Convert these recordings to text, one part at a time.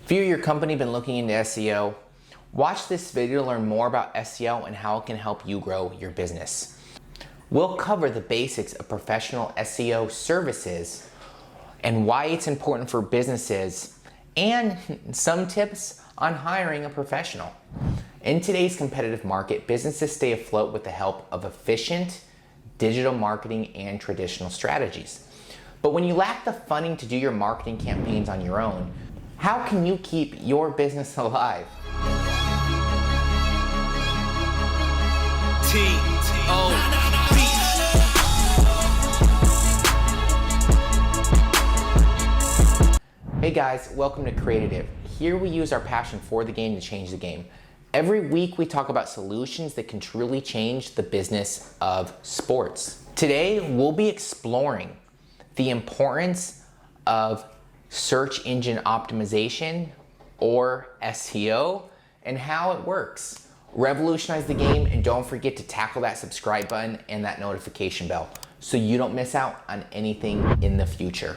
If you or your company been looking into SEO, watch this video to learn more about SEO and how it can help you grow your business. We'll cover the basics of professional SEO services and why it's important for businesses, and some tips on hiring a professional. In today's competitive market, businesses stay afloat with the help of efficient digital marketing and traditional strategies. But when you lack the funding to do your marketing campaigns on your own, how can you keep your business alive? Hey guys, welcome to Creative. Here we use our passion for the game to change the game. Every week we talk about solutions that can truly change the business of sports. Today we'll be exploring the importance of search engine optimization, or SEO, and how it works. Revolutionize the game, and don't forget to tackle that subscribe button and that notification bell so you don't miss out on anything in the future.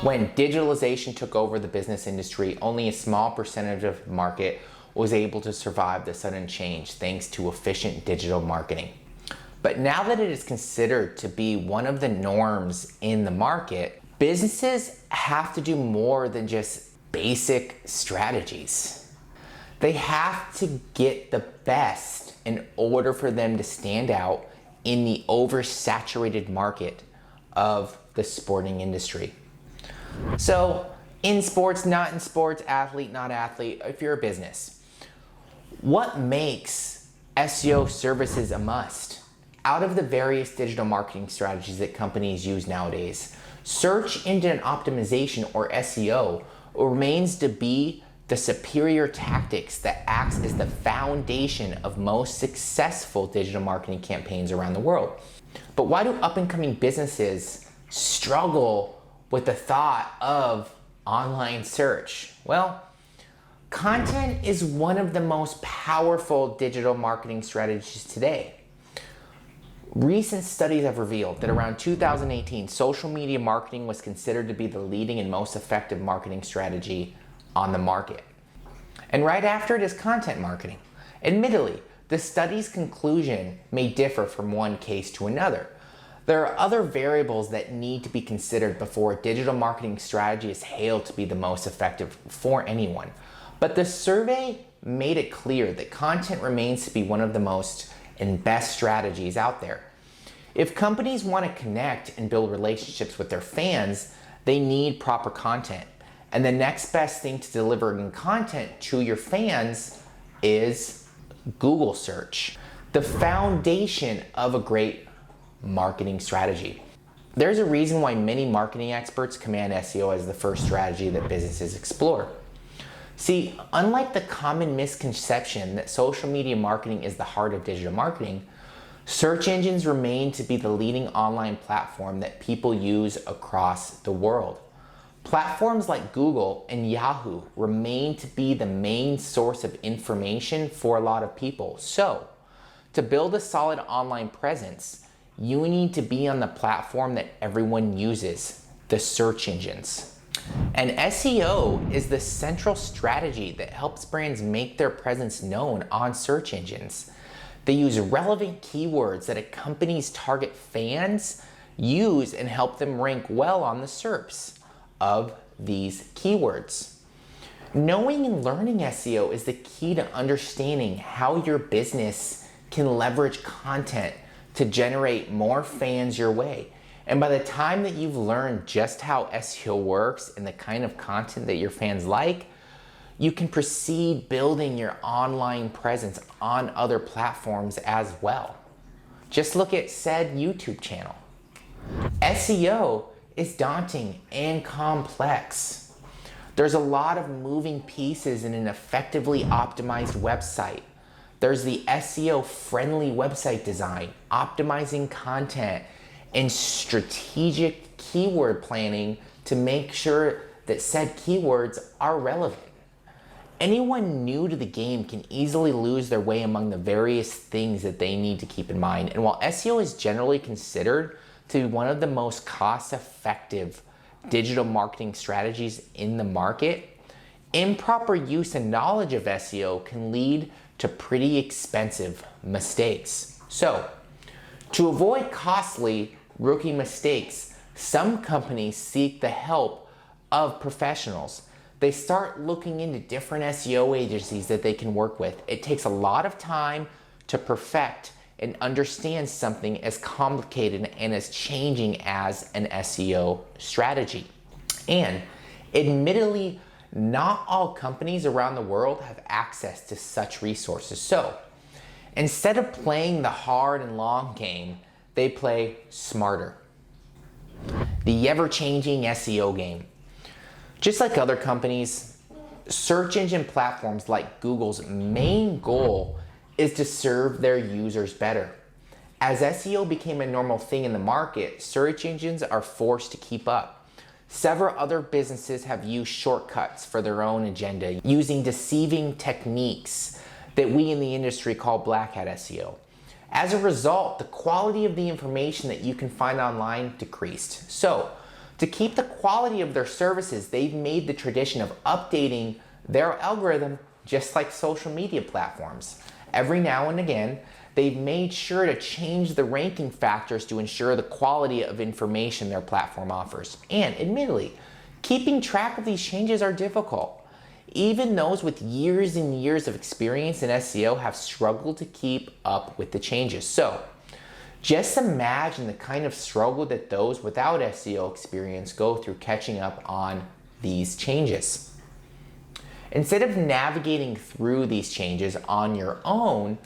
When digitalization took over the business industry, only a small percentage of the market was able to survive the sudden change thanks to efficient digital marketing. But now that it is considered to be one of the norms in the market, businesses have to do more than just basic strategies. They have to get the best in order for them to stand out in the oversaturated market of the sporting industry. So in sports, not in sports, athlete, not athlete, if you're a business, what makes SEO services a must? Out of the various digital marketing strategies that companies use nowadays, search engine optimization, or SEO, remains to be the superior tactics that acts as the foundation of most successful digital marketing campaigns around the world. But why do up-and-coming businesses struggle with the thought of online search? Well, content is one of the most powerful digital marketing strategies today. Recent studies have revealed that around 2018, social media marketing was considered to be the leading and most effective marketing strategy on the market. And right after it is content marketing. Admittedly, the study's conclusion may differ from one case to another. There are other variables that need to be considered before a digital marketing strategy is hailed to be the most effective for anyone. But the survey made it clear that content remains to be one of the most and best strategies out there. If companies want to connect and build relationships with their fans, they need proper content. And the next best thing to delivering content to your fans is Google search, the foundation of a great marketing strategy. There's a reason why many marketing experts command SEO as the first strategy that businesses explore. See, unlike the common misconception that social media marketing is the heart of digital marketing, search engines remain to be the leading online platform that people use across the world. Platforms like Google and Yahoo remain to be the main source of information for a lot of people. So, to build a solid online presence, you need to be on the platform that everyone uses, the search engines. And SEO is the central strategy that helps brands make their presence known on search engines. They use relevant keywords that a company's target fans use and help them rank well on the SERPs of these keywords. Knowing and learning SEO is the key to understanding how your business can leverage content to generate more fans your way. And by the time that you've learned just how SEO works and the kind of content that your fans like, you can proceed building your online presence on other platforms as well. Just look at said YouTube channel. SEO is daunting and complex. There's a lot of moving pieces in an effectively optimized website. There's the SEO-friendly website design, optimizing content, and strategic keyword planning to make sure that said keywords are relevant. Anyone new to the game can easily lose their way among the various things that they need to keep in mind. And while SEO is generally considered to be one of the most cost-effective digital marketing strategies in the market, improper use and knowledge of SEO can lead to pretty expensive mistakes. So, to avoid costly rookie mistakes, some companies seek the help of professionals. They start looking into different SEO agencies that they can work with. It takes a lot of time to perfect and understand something as complicated and as changing as an SEO strategy. And admittedly, not all companies around the world have access to such resources. So instead of playing the hard and long game, they play smarter. The ever-changing SEO game. Just like other companies, search engine platforms like Google's main goal is to serve their users better. As SEO became a normal thing in the market, search engines are forced to keep up. Several other businesses have used shortcuts for their own agenda, using deceiving techniques that we in the industry call black hat SEO. As a result, the quality of the information that you can find online decreased. So, to keep the quality of their services, they've made the tradition of updating their algorithm just like social media platforms. Every now and again, they've made sure to change the ranking factors to ensure the quality of information their platform offers. And admittedly, keeping track of these changes are difficult. Even those with years and years of experience in SEO have struggled to keep up with the changes. So, just imagine the kind of struggle that those without SEO experience go through catching up on these changes. Instead of navigating through these changes on your own,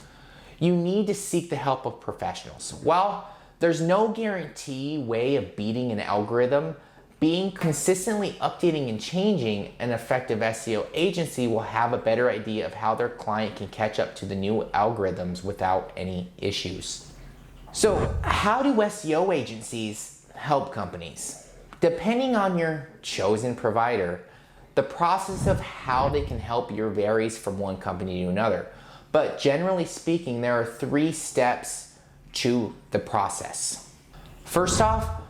you need to seek the help of professionals. While there's no guarantee way of beating an algorithm, being consistently updating and changing an effective SEO agency will have a better idea of how their client can catch up to the new algorithms without any issues. So, how do SEO agencies help companies? Depending on your chosen provider, the process of how they can help you varies from one company to another. But generally speaking, there are 3 steps to the process. First off,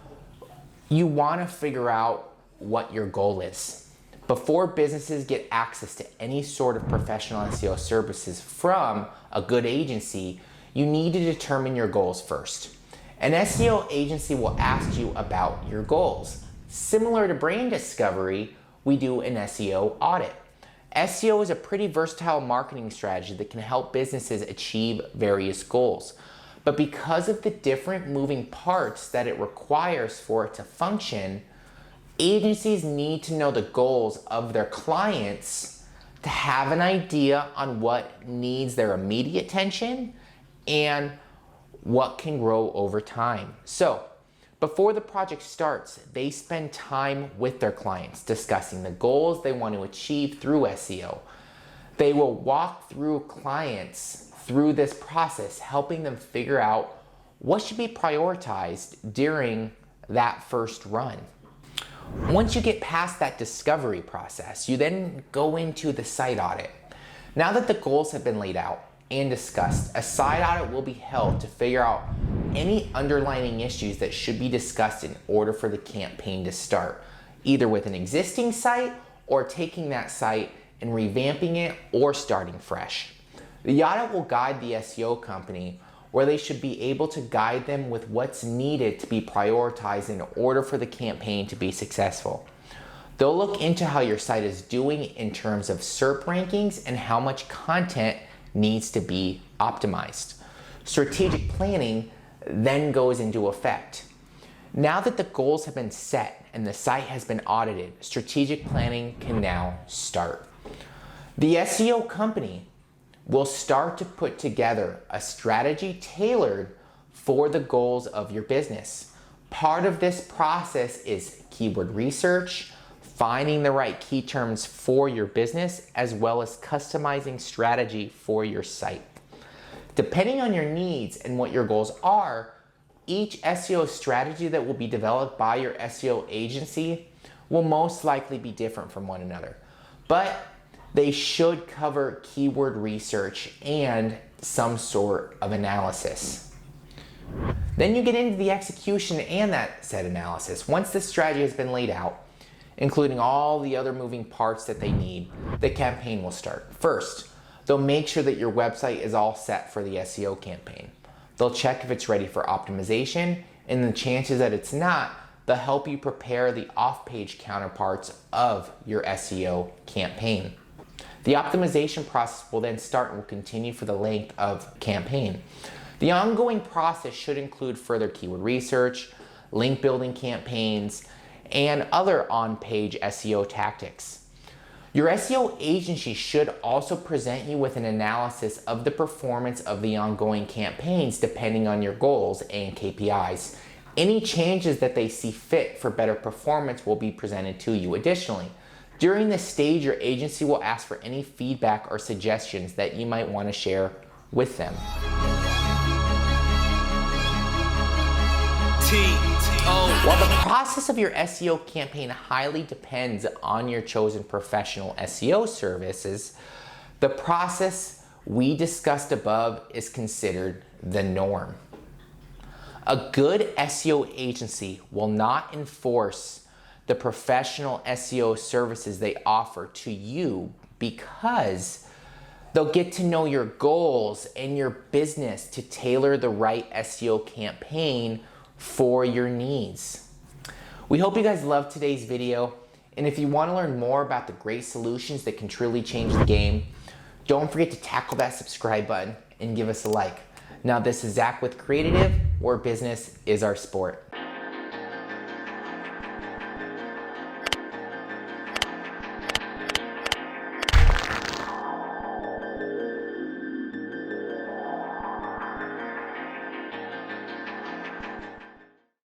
you want to figure out what your goal is. Before businesses get access to any sort of professional SEO services from a good agency, you need to determine your goals first. An SEO agency will ask you about your goals. Similar to brand discovery, we do an SEO audit. SEO is a pretty versatile marketing strategy that can help businesses achieve various goals. But because of the different moving parts that it requires for it to function, agencies need to know the goals of their clients to have an idea on what needs their immediate attention and what can grow over time. So, before the project starts, they spend time with their clients discussing the goals they want to achieve through SEO. They will walk through clients through this process, helping them figure out what should be prioritized during that first run. Once you get past that discovery process, you then go into the site audit. Now that the goals have been laid out and discussed, a site audit will be held to figure out any underlying issues that should be discussed in order for the campaign to start, either with an existing site or taking that site and revamping it or starting fresh. The audit will guide the SEO company where they should be able to guide them with what's needed to be prioritized in order for the campaign to be successful. They'll look into how your site is doing in terms of SERP rankings and how much content needs to be optimized. Strategic planning then goes into effect. Now that the goals have been set and the site has been audited, strategic planning can now start. The SEO company will start to put together a strategy tailored for the goals of your business. Part of this process is keyword research, finding the right key terms for your business, as well as customizing strategy for your site. Depending on your needs and what your goals are, each SEO strategy that will be developed by your SEO agency will most likely be different from one another. But they should cover keyword research and some sort of analysis. Then you get into the execution and that set analysis. Once this strategy has been laid out, including all the other moving parts that they need, the campaign will start. First, they'll make sure that your website is all set for the SEO campaign. They'll check if it's ready for optimization, and the chances that it's not, they'll help you prepare the off-page counterparts of your SEO campaign. The optimization process will then start and will continue for the length of campaign. The ongoing process should include further keyword research, link building campaigns, and other on-page SEO tactics. Your SEO agency should also present you with an analysis of the performance of the ongoing campaigns depending on your goals and KPIs. Any changes that they see fit for better performance will be presented to you. Additionally, during this stage, your agency will ask for any feedback or suggestions that you might want to share with them. While the process of your SEO campaign highly depends on your chosen professional SEO services, the process we discussed above is considered the norm. A good SEO agency will not enforce the professional SEO services they offer to you because they'll get to know your goals and your business to tailor the right SEO campaign for your needs. We hope you guys loved today's video, and if you want to learn more about the great solutions that can truly change the game, don't forget to tackle that subscribe button and give us a like. Now, this is Zach with Creatitive, where business is our sport.